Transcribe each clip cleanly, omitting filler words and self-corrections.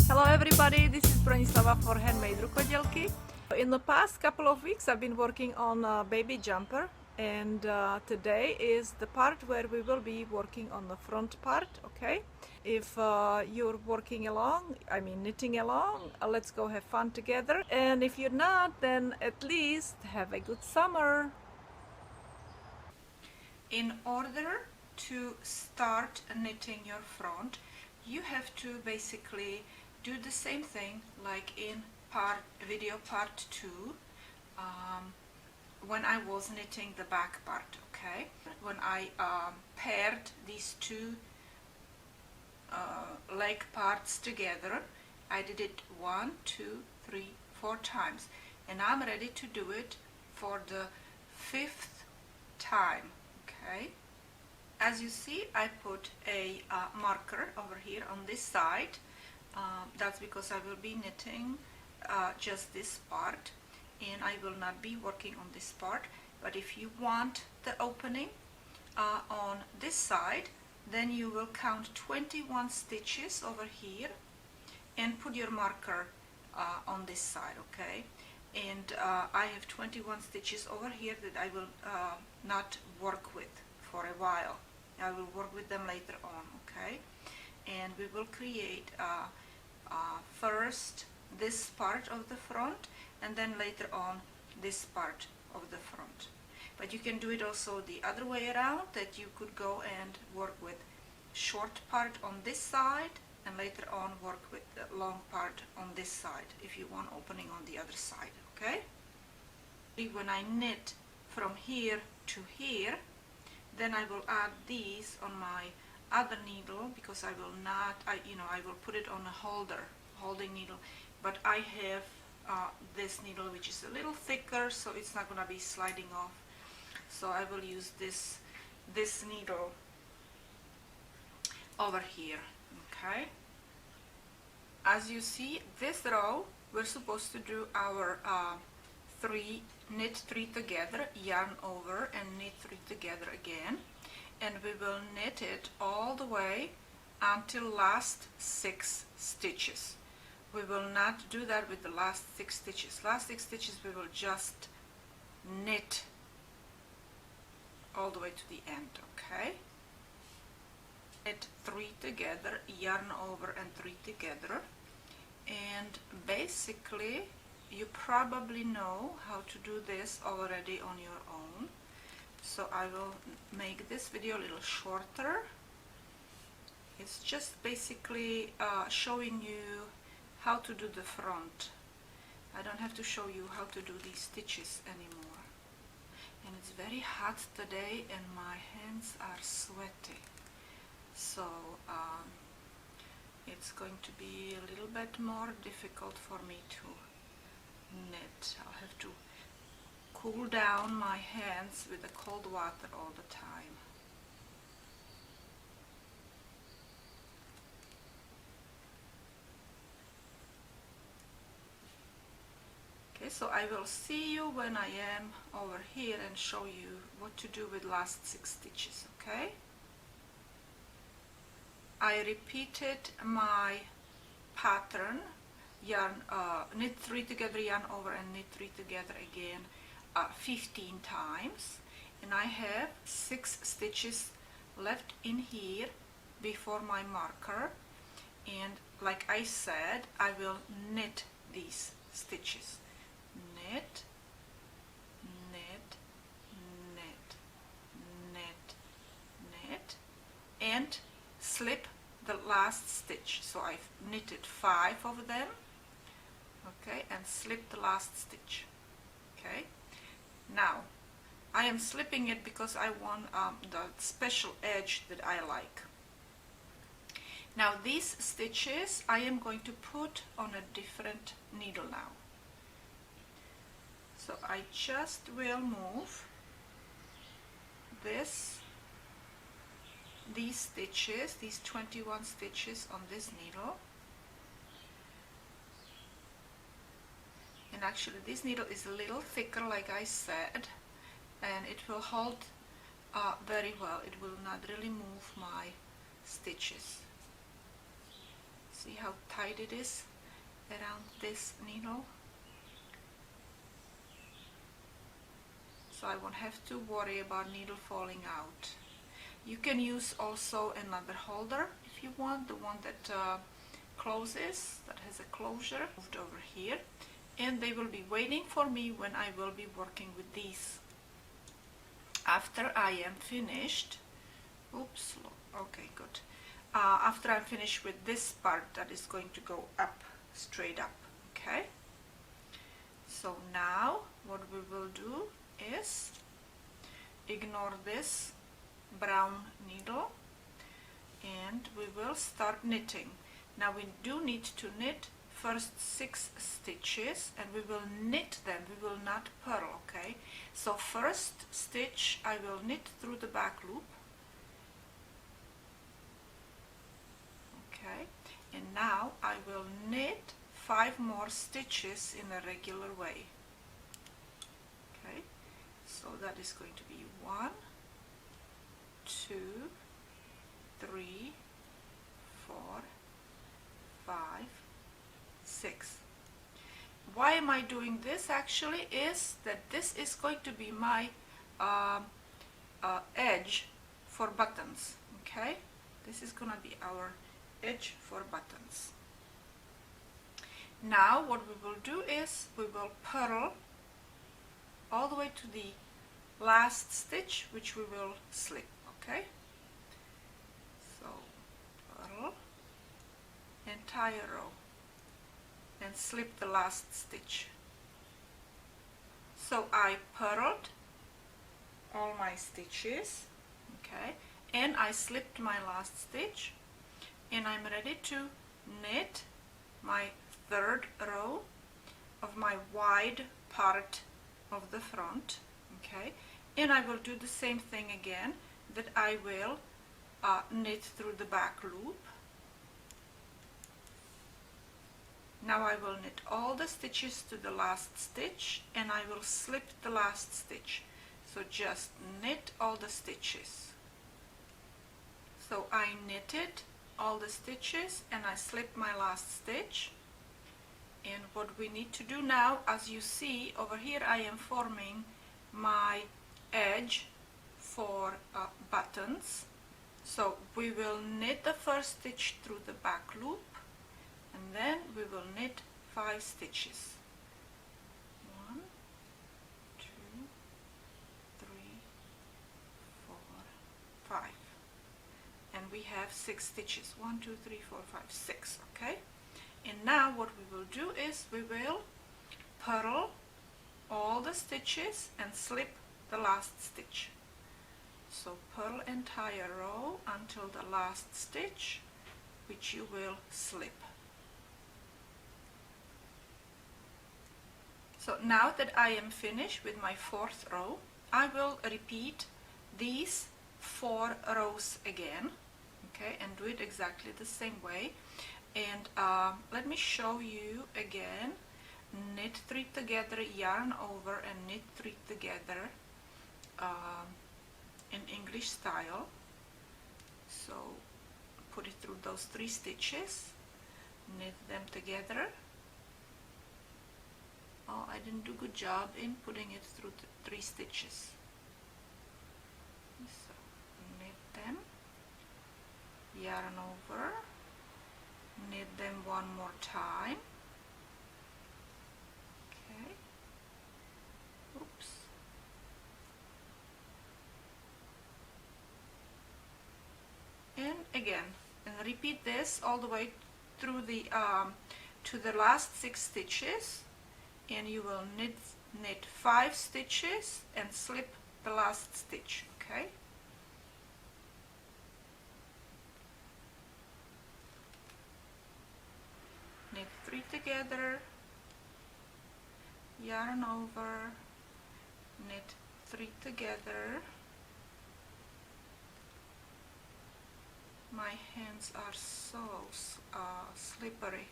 Hello everybody, this is Bronislava for HandMadeRukodelky. In the past couple of weeks I've been working on a baby jumper, and today is the part where we will be working on the front part, okay? If you're working along, knitting along, let's go have fun together. And if you're not, then at least have a good summer. In order to start knitting your front, you have to basically do the same thing like in video part 2 when I was knitting the back part, okay? When I paired these two leg parts together, I did it 1, 2, 3, 4 times, and I'm ready to do it for the 5th time, okay? As you see, I put a marker over here on this side. That's because I will be knitting just this part, and I will not be working on this part. But if you want the opening on this side, then you will count 21 stitches over here and put your marker on this side, okay? And I have 21 stitches over here that I will not work with for a while. I will work with them later on, okay? And we will create first this part of the front, and then later on this part of the front. But you can do it also the other way around, that you could go and work with short part on this side and later on work with the long part on this side if you want opening on the other side, okay? When I knit from here to here, then I will add these on my other needle, because I will not, I will put it on a holding needle, but I have this needle which is a little thicker, so it's not going to be sliding off. So I will use this needle over here, okay? As you see, this row we're supposed to do our knit 3 together, yarn over, and knit 3 together again, and we will knit it all the way until last 6 stitches. We will not do that with the last 6 stitches. Last 6 stitches we will just knit all the way to the end, okay? Knit 3 together, yarn over, and 3 together, and basically you probably know how to do this already on your own, so I will make this video a little shorter. It's just basically showing you how to do the front. I don't have to show you how to do these stitches anymore. And it's very hot today and my hands are sweaty, so it's going to be a little bit more difficult for me to knit. I'll have to cool down my hands with the cold water all the time. Okay, so I will see you when I am over here and show you what to do with last 6 stitches, okay? I repeated my pattern, yarn, knit 3 together, yarn over, and knit 3 together again 15 times, and I have 6 stitches left in here before my marker, and like I said, I will knit these stitches. Knit, knit, knit, knit, knit, and slip the last stitch. So I've knitted 5 of them, okay, and slip the last stitch, okay? Now I am slipping it because I want the special edge that I like. Now these stitches I am going to put on a different needle now. So I just will move these stitches, these 21 stitches on this needle. And actually this needle is a little thicker, like I said, and it will hold very well. It will not really move my stitches. See how tight it is around this needle? So I won't have to worry about needle falling out. You can use also another holder if you want, the one that closes, that has a closure. Moved over here, and they will be waiting for me when I will be working with these. After I am finished, oops, okay, good. After I'm finished with this part that is going to go up, straight up, okay? So now what we will do is ignore this brown needle and we will start knitting. Now we do need to knit first 6 stitches and we will knit them, we will not purl, okay? So first stitch I will knit through the back loop, okay, and now I will knit 5 more stitches in a regular way, okay? So that is going to be 1, 2, 3, 4, 5, 6. Why am I doing this actually is that this is going to be my edge for buttons, okay? This is gonna be our edge for buttons. Now what we will do is we will purl all the way to the last stitch, which we will slip, okay? So purl entire row and slip the last stitch. So I purled all my stitches, okay, and I slipped my last stitch, and I'm ready to knit my 3rd row of my wide part of the front, okay, and I will do the same thing again, that I will knit through the back loop. Now I will knit all the stitches to the last stitch and I will slip the last stitch. So just knit all the stitches. So I knitted all the stitches and I slipped my last stitch. And what we need to do now, as you see over here, I am forming my edge for buttons. So we will knit the first stitch through the back loop and then we will knit 5 stitches. 1, 2, 3, 4, 5. And we have 6 stitches. 1, 2, 3, 4, 5, 6, okay? And now what we will do is we will purl all the stitches and slip the last stitch. So purl entire row until the last stitch, which you will slip. So now that I am finished with my 4th row, I will repeat these 4 rows again, okay, and do it exactly the same way. And let me show you again. Knit 3 together, yarn over and knit 3 together in English style. So put it through those 3 stitches, knit them together. Oh, I didn't do a good job in putting it through the 3 stitches. So knit them, yarn over, knit them one more time. Okay. Oops. And again, and repeat this all the way through the to the last 6 stitches, and you will knit 5 stitches and slip the last stitch, okay? Knit 3 together, yarn over, knit 3 together. My hands are so slippery.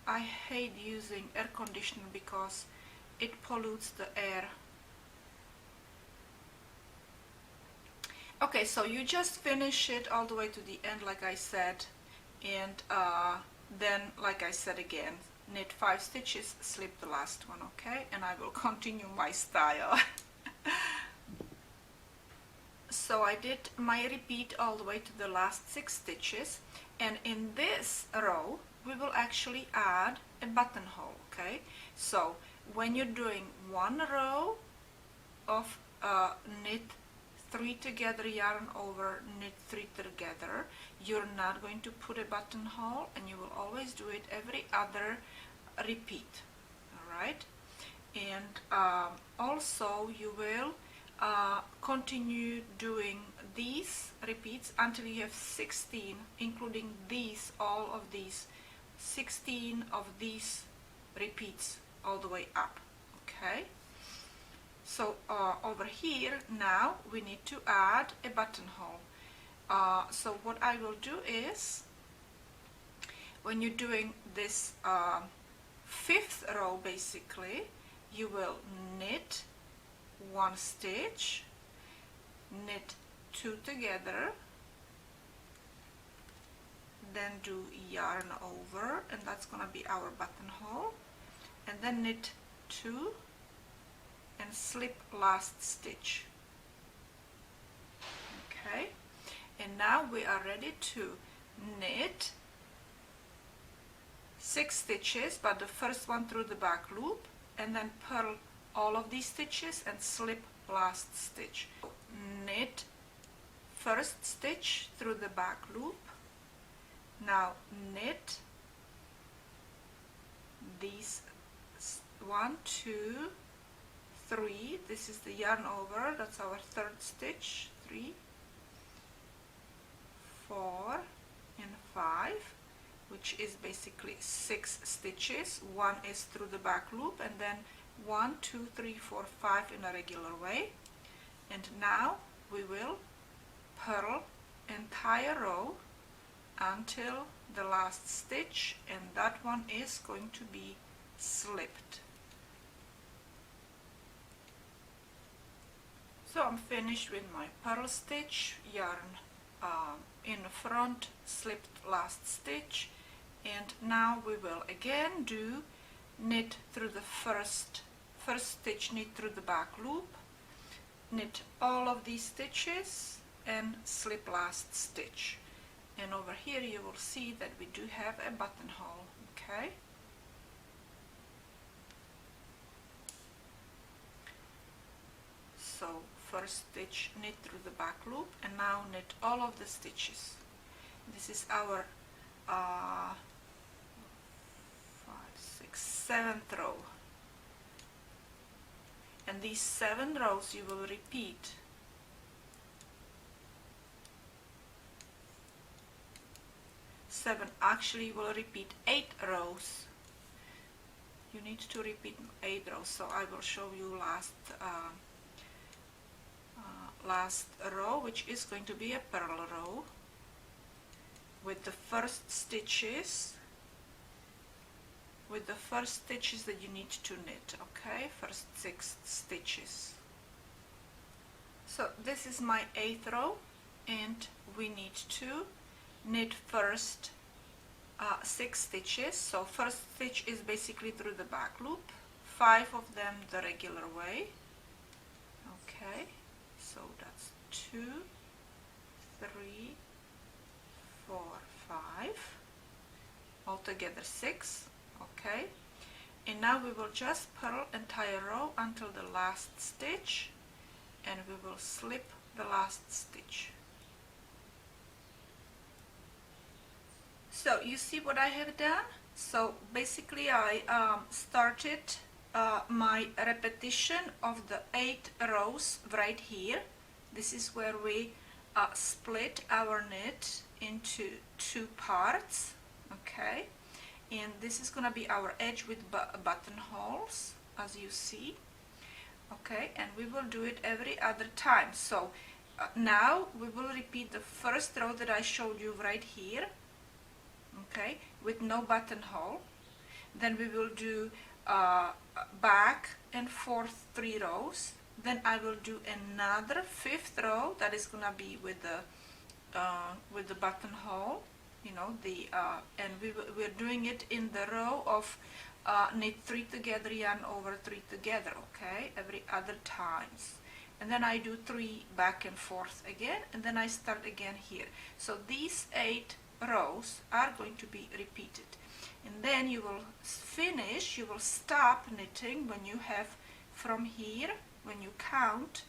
I hate using air conditioner because it pollutes the air. Okay, so you just finish it all the way to the end like I said, and then like I said again, knit 5 stitches, slip the last one, okay? And I will continue my style. So I did my repeat all the way to the last 6 stitches, and in this row we will actually add a buttonhole, okay? So when you're doing one row of knit 3 together, yarn over, knit 3 together, you're not going to put a buttonhole, and you will always do it every other repeat, all right? And also you will continue doing these repeats until you have 16, including these, all of these 16 of these repeats all the way up, okay? So over here now we need to add a buttonhole. So what I will do is, when you're doing this 5th row basically, you will knit 1 stitch, knit 2 together, then do yarn over, and that's gonna be our buttonhole, and then knit 2 and slip last stitch, okay? And now we are ready to knit 6 stitches, but the first one through the back loop, and then purl all of these stitches and slip last stitch. Knit first stitch through the back loop, now knit these 1, 2, 3, this is the yarn over, that's our 3rd stitch, 3, 4 and 5, which is basically 6 stitches. 1 is through the back loop, and then 1, 2, 3, 4, 5 in a regular way. And now we will purl entire row until the last stitch, and that one is going to be slipped. So I'm finished with my purl stitch, yarn in front, slipped last stitch, and now we will again do knit through the first stitch, knit through the back loop, knit all of these stitches and slip last stitch. And over here you will see that we do have a buttonhole, okay? So first stitch, knit through the back loop, and now knit all of the stitches. This is our 5, 6, 7th row, and these 7 rows you will repeat. Actually you will repeat 8 rows. You need to repeat 8 rows, so I will show you last row, which is going to be a purl row with the first stitches that you need to knit, okay? First 6 stitches. So this is my 8th row, and we need to knit first 6 stitches. So first stitch is basically through the back loop, 5 of them the regular way, okay? So that's 2, 3, 4, 5, altogether 6, okay? And now we will just purl entire row until the last stitch, and we will slip the last stitch. So you see what I have done? So basically I started my repetition of the 8 rows right here. This is where we split our knit into 2 parts, okay? And this is gonna be our edge with buttonholes, as you see, okay? And we will do it every other time. So now we will repeat the first row that I showed you right here, okay, with no buttonhole. Then we will do back and forth 3 rows, Then I will do another 5th row that is gonna be with the buttonhole, you know, and we're doing it in the row of knit 3 together, yarn over 3 together, okay, every other times. And then I do 3 back and forth again, and then I start again here. So these 8 rows are going to be repeated. And then you will finish, you will stop knitting when you have from here, when you count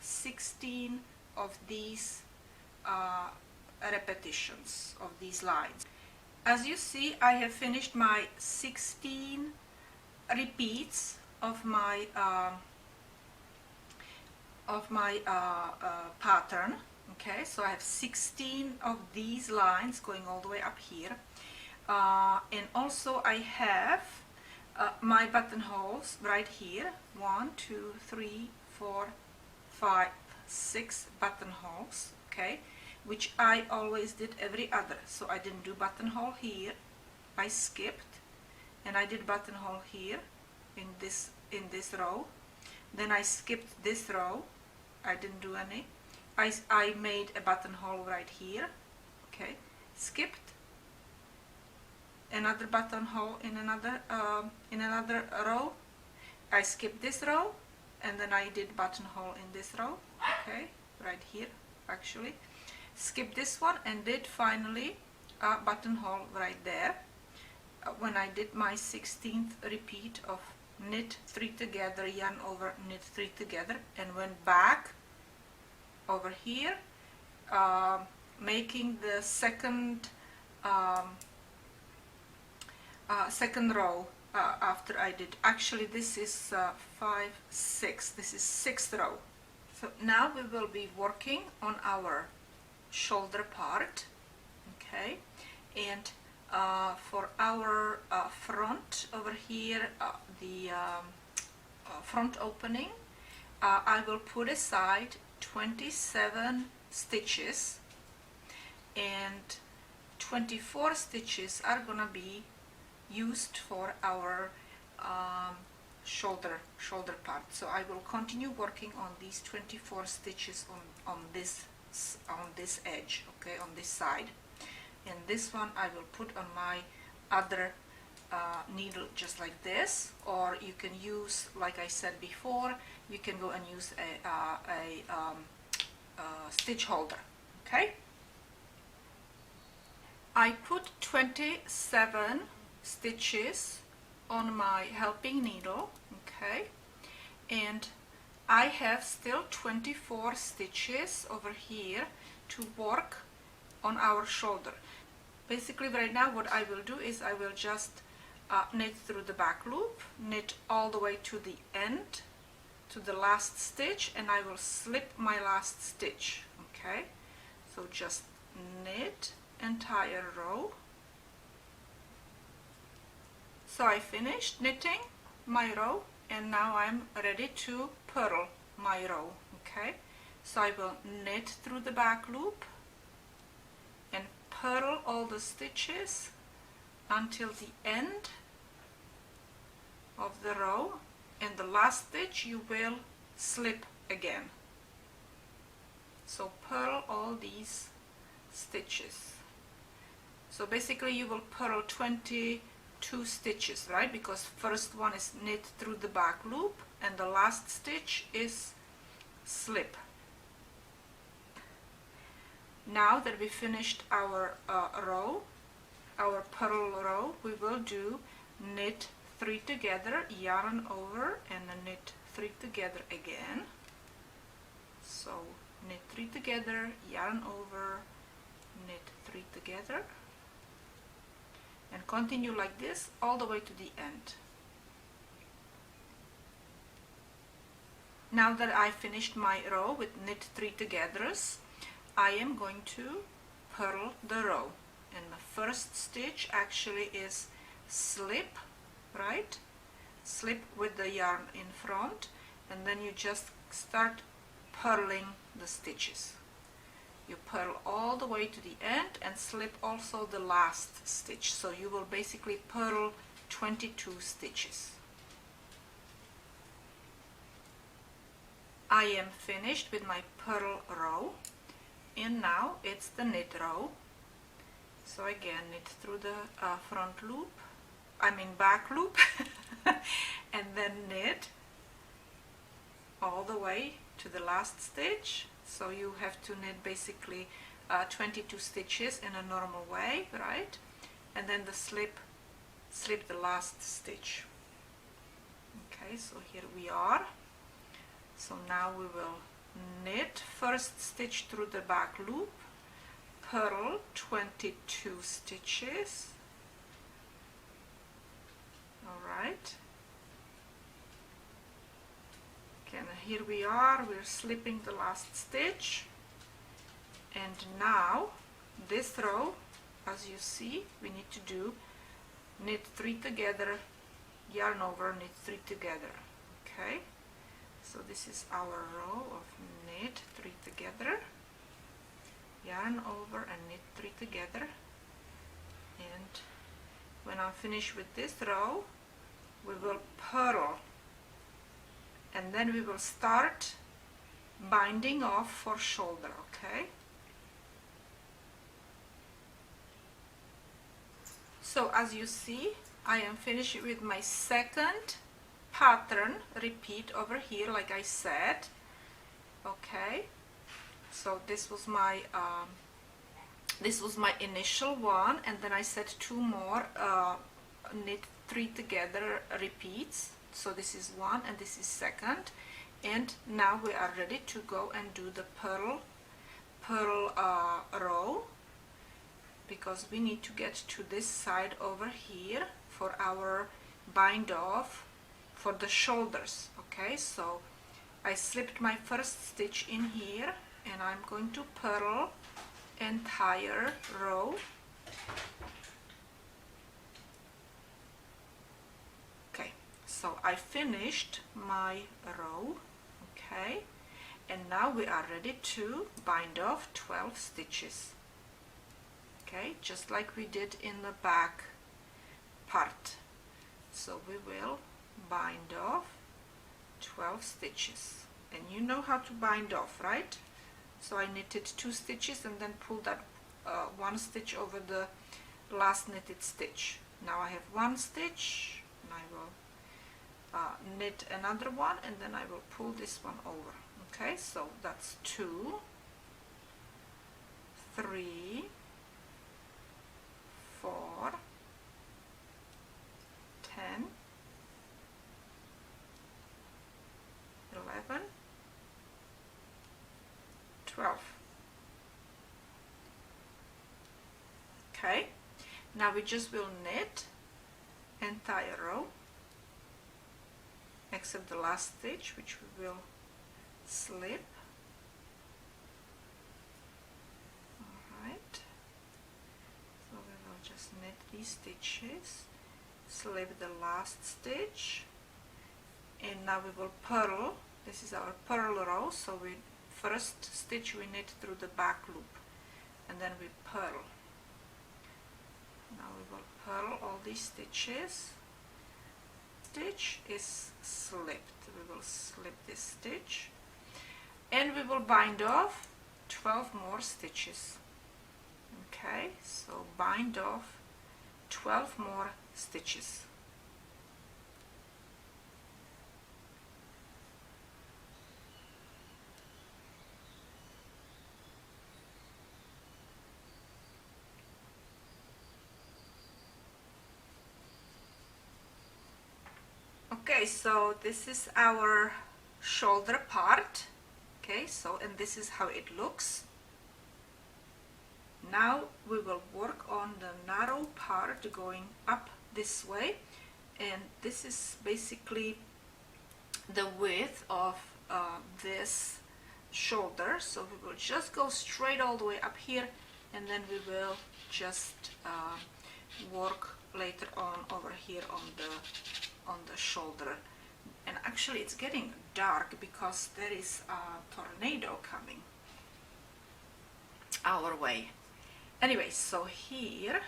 16 of these repetitions of these lines. As you see, I have finished my 16 repeats of my pattern. Okay, so I have 16 of these lines going all the way up here, and also I have my buttonholes right here. 1, 2, 3, 4, 5, 6 buttonholes, okay, which I always did every other. So I didn't do buttonhole here, I skipped, and I did buttonhole here in this row. Then I skipped this row, I didn't do any. I made a buttonhole right here, okay, skipped, another buttonhole in another row. I skipped this row, and then I did buttonhole in this row, okay, right here actually. Skip this one and did finally a buttonhole right there when I did my 16th repeat of knit 3 together, yarn over, knit 3 together, and went back over here, making the second row after I did. Actually, this is 5, 6. This is 6th row. So now we will be working on our shoulder part, okay, and for our front over here, the front opening, I will put aside 27 stitches, and 24 stitches are gonna be used for our shoulder part. So I will continue working on these 24 stitches on this edge, okay, on this side, and this one I will put on my other needle just like this, or you can use, like I said before, you can go and use a stitch holder, okay. I put 27 stitches on my helping needle, okay, and I have still 24 stitches over here to work on our shoulder. Basically right now what I will do is I will just knit through the back loop, knit all the way to the end, to the last stitch, and I will slip my last stitch, okay. So just knit entire row. So I finished knitting my row, and now I'm ready to purl my row, okay. So I will knit through the back loop and purl all the stitches until the end of the row, and the last stitch you will slip again. So purl all these stitches. So basically you will purl 22 stitches, right? Because first one is knit through the back loop and the last stitch is slip. Now that we finished our row, our purl row, we will do knit 3 together, yarn over, and knit 3 together again. So knit 3 together, yarn over, knit 3 together, and continue like this all the way to the end. Now that I finished my row with knit 3 togethers, I am going to purl the row, and the first stitch actually is slip, right? Slip with the yarn in front, and then you just start purling the stitches. You purl all the way to the end and slip also the last stitch, so you will basically purl 22 stitches. I am finished with my purl row, and now it's the knit row. So again, knit through the back loop and then knit all the way to the last stitch. So you have to knit basically 22 stitches in a normal way, right? And then the slip the last stitch. Okay, so here we are. So now we will knit first stitch through the back loop, purl 22 stitches. Alright. Okay, and here we are, we're slipping the last stitch. And now this row, as you see, we need to do knit 3 together, yarn over, knit 3 together. Okay, so this is our row of knit 3 together, yarn over and knit 3 together. And when I'm finished with this row, we will purl, and then we will start binding off for shoulder. Okay, so as you see, I am finished with my second pattern repeat over here, like I said. Okay, so this was my initial one, and then I said 2 more knit 3 together repeats. So this is one and this is second, and now we are ready to go and do the purl row, because we need to get to this side over here for our bind off for the shoulders. Okay, so I slipped my first stitch in here, and I'm going to purl entire row. Okay, so I finished my row. Okay, and now we are ready to bind off 12 stitches. Okay, just like we did in the back part. So we will bind off 12 stitches, and you know how to bind off, right? So I knitted 2 stitches and then pulled that 1 stitch over the last knitted stitch. Now I have 1 stitch, and I will knit another one, and then I will pull this one over. Okay, so that's 2, 3, 4, 10, 11, 12. Okay, now we just will knit entire row except the last stitch, which we will slip. Alright, so we will just knit these stitches, slip the last stitch, and now we will purl. This is our purl row, so we first stitch we knit through the back loop, and then we purl. Now we will purl all these stitches. Stitch is slipped. We will slip this stitch, and we will bind off 12 more stitches. Okay, so bind off 12 more stitches. Okay, so this is our shoulder part. Okay, so and this is how it looks. Now we will work on the narrow part going up this way, and this is basically the width of this shoulder. So we will just go straight all the way up here, and then we will just work later on over here on the shoulder. And actually it's getting dark because there is a tornado coming our way. Anyway, so here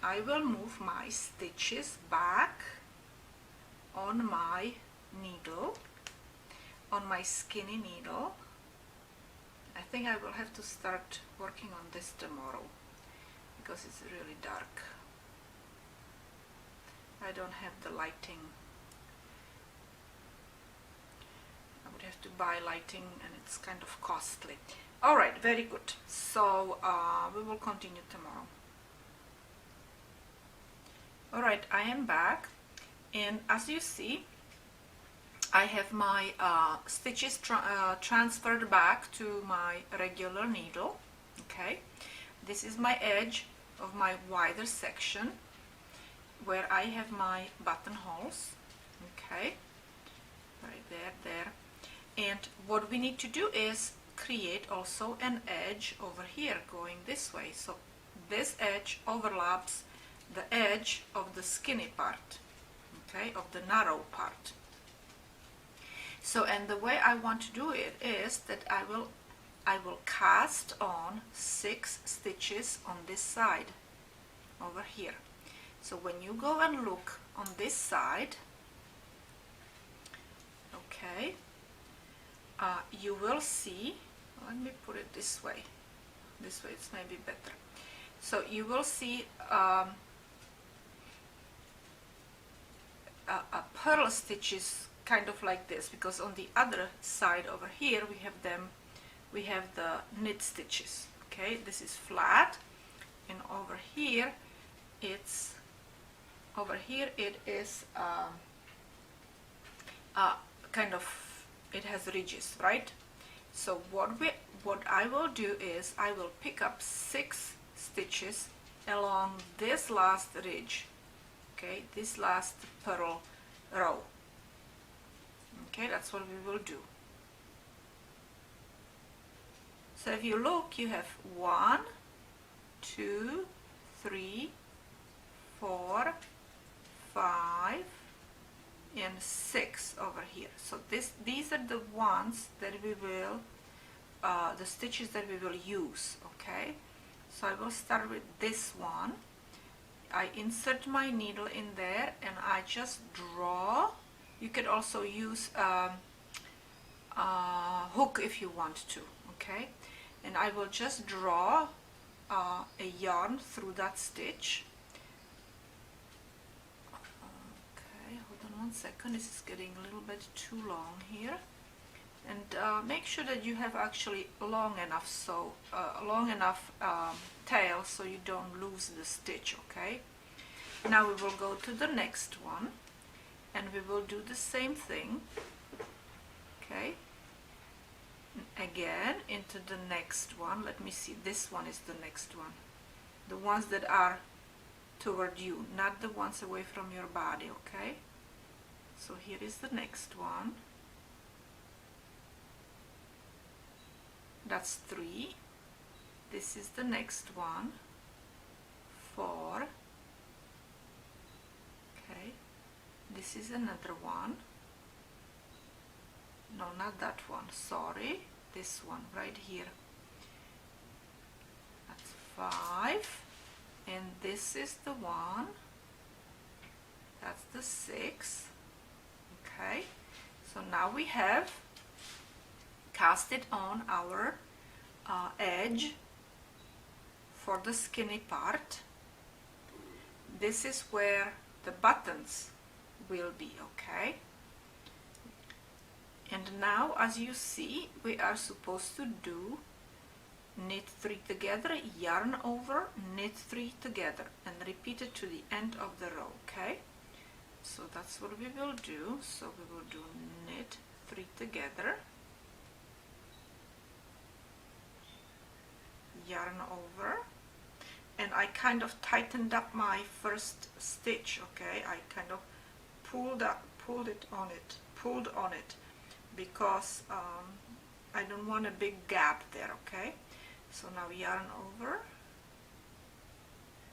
I will move my stitches back on my needle. on my skinny needle. I think I will have to start working on this tomorrow because it's really dark. I don't have the lighting. I would have to buy lighting and it's kind of costly. Alright, very good. So we will continue tomorrow. Alright, I am back, and as you see, I have my stitches transferred back to my regular needle. Okay, this is my edge of my wider section where I have my buttonholes. Okay, right there. And what we need to do is create also an edge over here going this way. So this edge overlaps the edge of the skinny part, okay, of the narrow part. So, and the way I want to do it is that I will cast on 6 stitches on this side over here. So when you go and look on this side, okay, you will see, let me put it this way it's maybe better. So you will see a purl stitches kind of like this, because on the other side over here we have the knit stitches. Okay, this is flat, and over here it is kind of, it has ridges, right? So what I will do is I will pick up 6 stitches along this last ridge. Okay, this last purl row. Okay, that's what we will do. So if you look, you have 1, 2, 3, 4, 5, and 6 over here. So these are the ones that we will, the stitches that we will use. Okay, so I will start with this one. I insert my needle in there and I just draw. You could also use a hook if you want to, okay? And I will just draw a yarn through that stitch. Okay, hold on one second, this is getting a little bit too long here. And make sure that you have actually long enough, tail so you don't lose the stitch. Okay, now we will go to the next one and we will do the same thing. Okay, again into the next one. Let me see, this one is the next one, the ones that are toward you, not the ones away from your body. Okay, so here is the next one. That's 3. This is the next one. 4. Okay, this is another one. No, not that one, sorry, this one right here. That's 5, and this is the one. That's the 6. Okay, so now we have cast it on our edge for the skinny part. This is where the buttons will be. Okay, and now as you see, we are supposed to do knit 3 together, yarn over, knit 3 together, and repeat it to the end of the row. Okay, so that's what we will do. So we will do knit 3 together, yarn over, and I kind of tightened up my first stitch. Okay, I kind of pulled on it because I don't want a big gap there. Okay, so now yarn over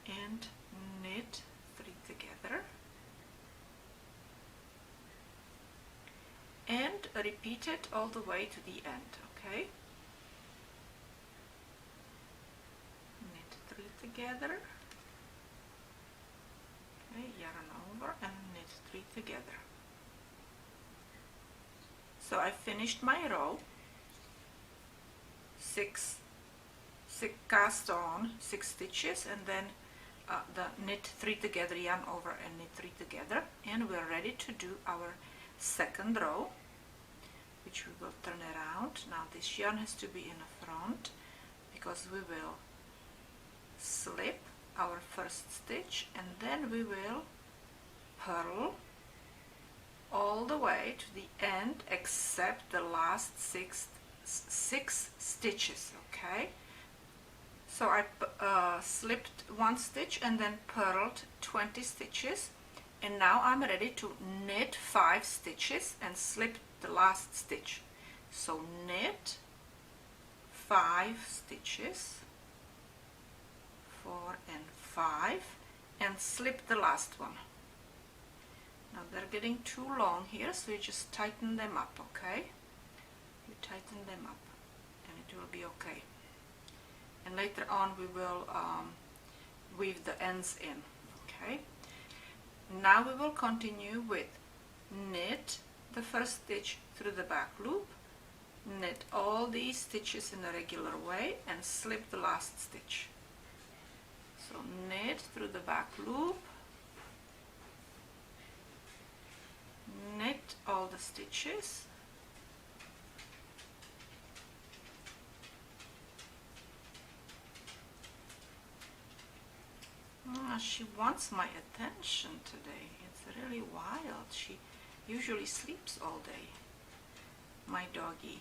and knit 3 together and repeat it all the way to the end. Okay, together, okay, yarn over and knit 3 together. So I finished my row, cast on 6 stitches, and then the knit 3 together, yarn over and knit 3 together, and we're ready to do our second row, which we will turn around. Now this yarn has to be in the front because we will slip our first stitch, and then we will purl all the way to the end except the last six stitches. Okay, so I slipped 1 stitch and then purled 20 stitches, and now I'm ready to knit 5 stitches and slip the last stitch. So knit 5 stitches, 4 and 5, and slip the last one. Now they're getting too long here, so you just tighten them up, okay? You tighten them up and it will be okay. And later on we will weave the ends in, okay? Now we will continue with knit the first stitch through the back loop, knit all these stitches in a regular way, and slip the last stitch. So knit through the back loop, knit all the stitches, she wants my attention today. It's really wild. She usually sleeps all day, my doggy.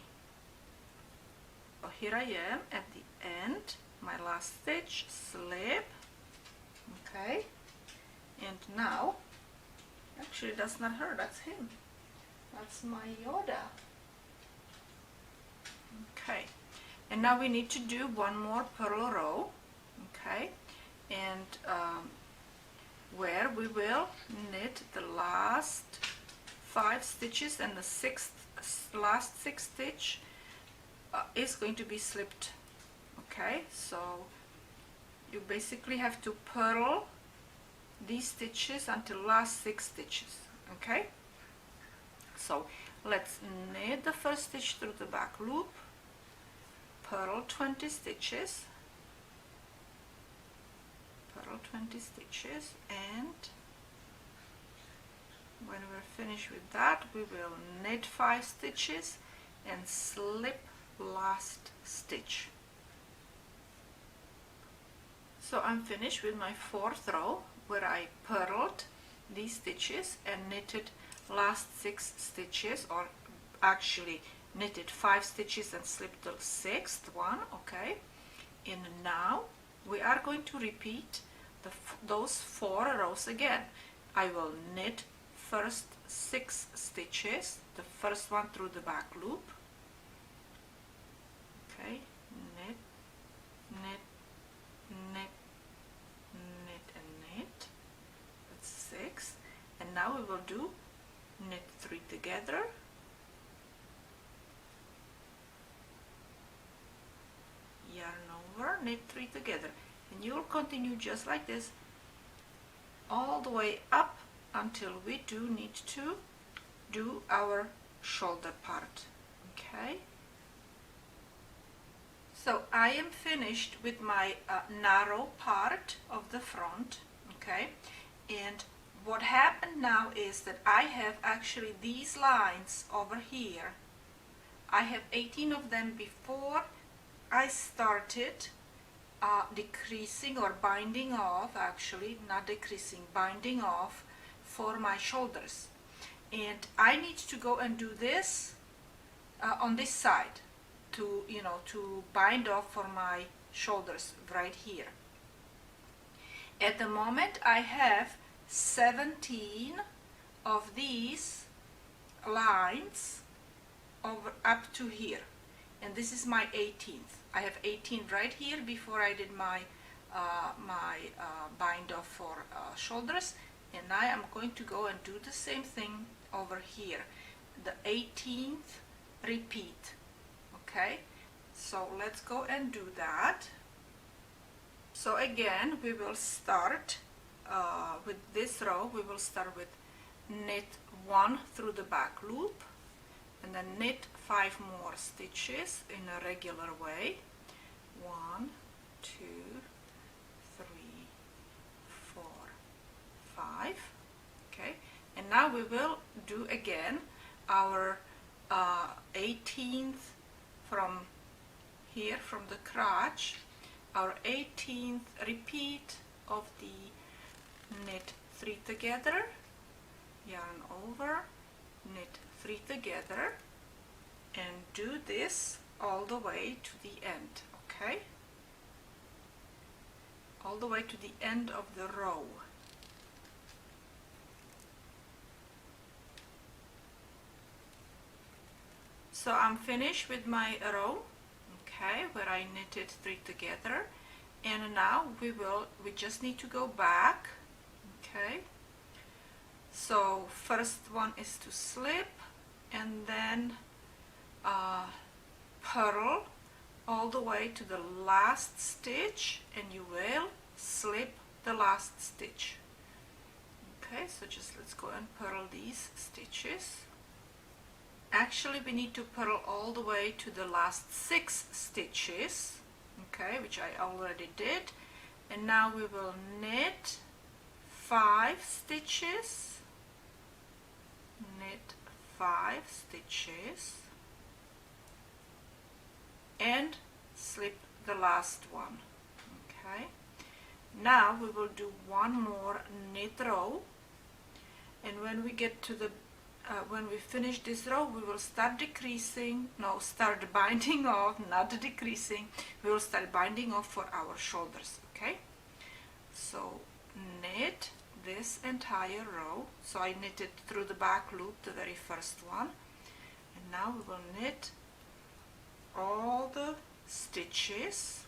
So here I am at the end, my last stitch, slip, okay, and now, actually that's not her, that's him, that's my Yoda. Okay, and now we need to do one more purl row, okay, and where we will knit the last 5 stitches, and the last 6 stitch is going to be slipped. Okay, so you basically have to purl these stitches until last 6 stitches. Okay, so let's knit the first stitch through the back loop, purl 20 stitches, purl 20 stitches, and when we're finished with that, we will knit 5 stitches and slip last stitch. So I'm finished with my 4th row, where I purled these stitches and knitted last 6 stitches, or actually knitted 5 stitches and slipped the 6th one. Okay, and now we are going to repeat those 4 rows again. I will knit first 6 stitches, the first one through the back loop, okay, knit, knit, knit, knit and knit, that's 6, and now we will do knit 3 together, yarn over, knit 3 together, and you will continue just like this all the way up until we do need to do our shoulder part. Okay, so I am finished with my narrow part of the front. Okay, and what happened now is that I have actually these lines over here. I have 18 of them before I started decreasing or binding off, actually not decreasing, binding off for my shoulders, and I need to go and do this on this side to, you know, to bind off for my shoulders right here. At the moment I have 17 of these lines over up to here, and this is my 18th. I have 18 right here before I did my bind off for shoulders, and I am going to go and do the same thing over here, the 18th repeat. Okay, so let's go and do that. So again, we will start with this row. We will start with knit 1 through the back loop, and then knit 5 more stitches in a regular way. 1, 2, 3, 4, 5. Okay, and now we will do again our 18th from here, from the crotch, our 18th repeat of the knit 3 together, yarn over, knit 3 together, and do this all the way to the end. Okay, all the way to the end of the row. So I'm finished with my row, okay, where I knitted 3 together, and now we just need to go back. Okay, so first one is to slip, and then purl all the way to the last stitch, and you will slip the last stitch. Okay, so just let's go and purl these stitches. Actually, we need to purl all the way to the last 6 stitches, okay, which I already did. And now we will knit 5 stitches, knit 5 stitches, and slip the last one. Okay, now we will do one more knit row, and when we get to the when we finish this row, we will start decreasing, no, start binding off, not decreasing. We will start binding off for our shoulders. Okay, so knit this entire row. So I knitted through the back loop, the very first one, and now we will knit all the stitches.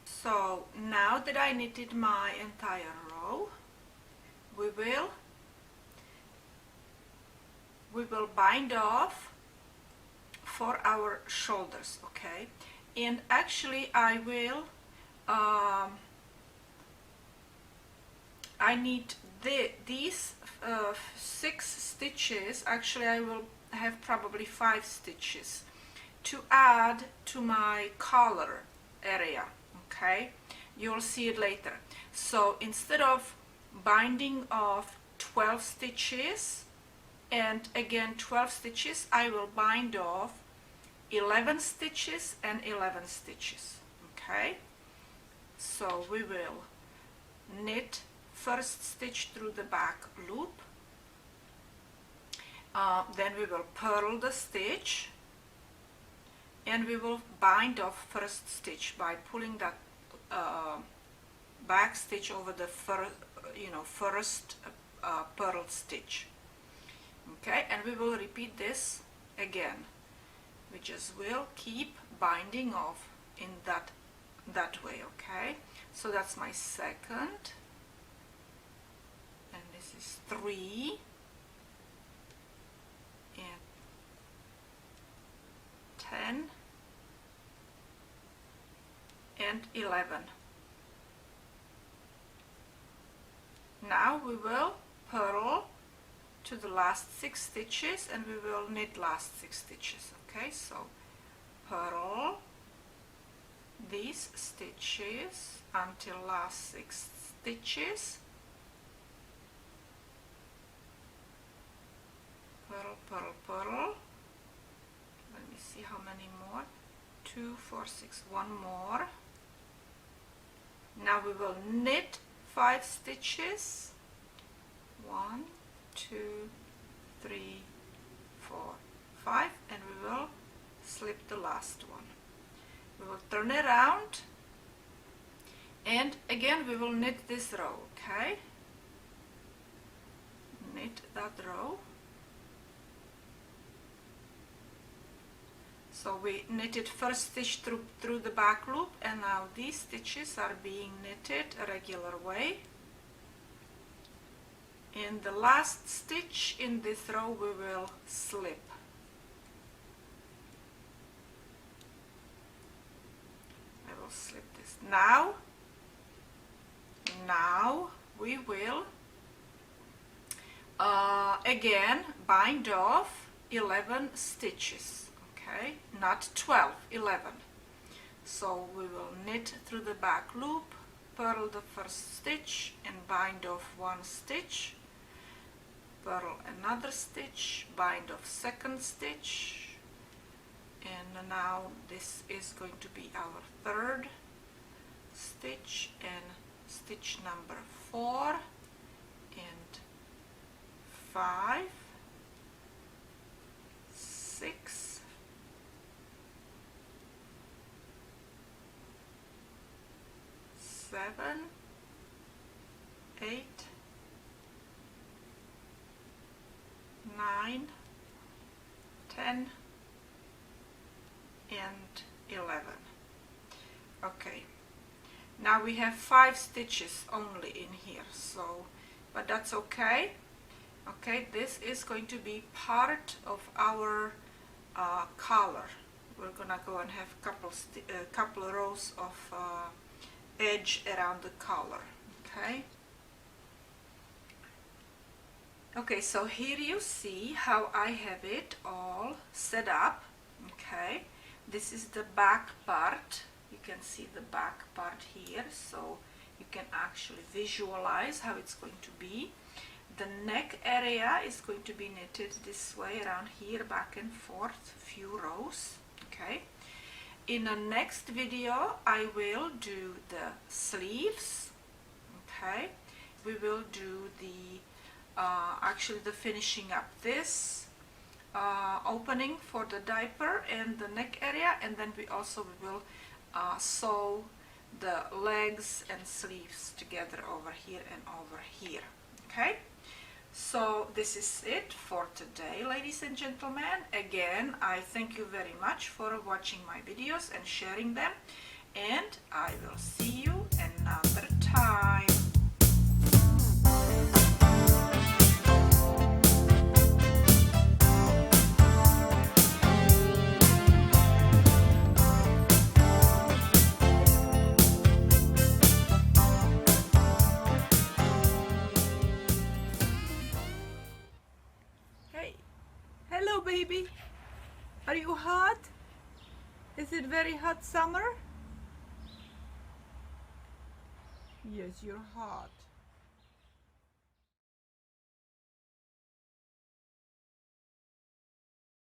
So now that I knitted my entire row, we will bind off for our shoulders. Okay, and actually I will I need these 6 stitches. Actually I will have probably 5 stitches to add to my collar area. Okay, you'll see it later. So instead of binding off 12 stitches and again 12 stitches, I will bind off 11 stitches and 11 stitches. Okay, so we will knit first stitch through the back loop, then we will purl the stitch, and we will bind off first stitch by pulling that back stitch over the first purl stitch. Okay, and we will repeat this again. We just will keep binding off in that way. Okay, so that's my second, and this is 3 and 10 and 11. Now we will purl to the last 6 stitches and we will knit last 6 stitches. Okay, so purl these stitches until last 6 stitches, purl, purl, purl. Let me see how many more. 2, 4, 6, one more. Now we will knit 5 stitches. 1, 2, 3, 4, 5, and we will slip the last one. We will turn around and again we will knit this row. Okay, knit that row. So we knitted first stitch through the back loop, and now these stitches are being knitted a regular way. In the last stitch in this row we will slip. I will slip this. Now we will again bind off 11 stitches, okay, not 12, 11. So we will knit through the back loop, purl the first stitch and bind off one stitch, purl another stitch, bind off second stitch, and now this is going to be our third stitch and stitch number 4 and 5, 6, 7, 8, 9, 10 and 11. Okay, now we have 5 stitches only in here, so but that's okay. Okay, this is going to be part of our collar. We're gonna go and have couple rows of edge around the collar. Okay. Okay, so here you see how I have it all set up. Okay, this is the back part. You can see the back part here, so you can actually visualize how it's going to be. The neck area is going to be knitted this way around here, back and forth, few rows. Okay. In the next video, I will do the sleeves. Okay. We will do the actually the finishing up this opening for the diaper and the neck area, and then we will sew the legs and sleeves together over here and over here. Okay, so this is it for today, ladies and gentlemen. Again, I thank you very much for watching my videos and sharing them, and I will see you another time. Hello, baby. Are you hot? Is it very hot summer? Yes, you're hot.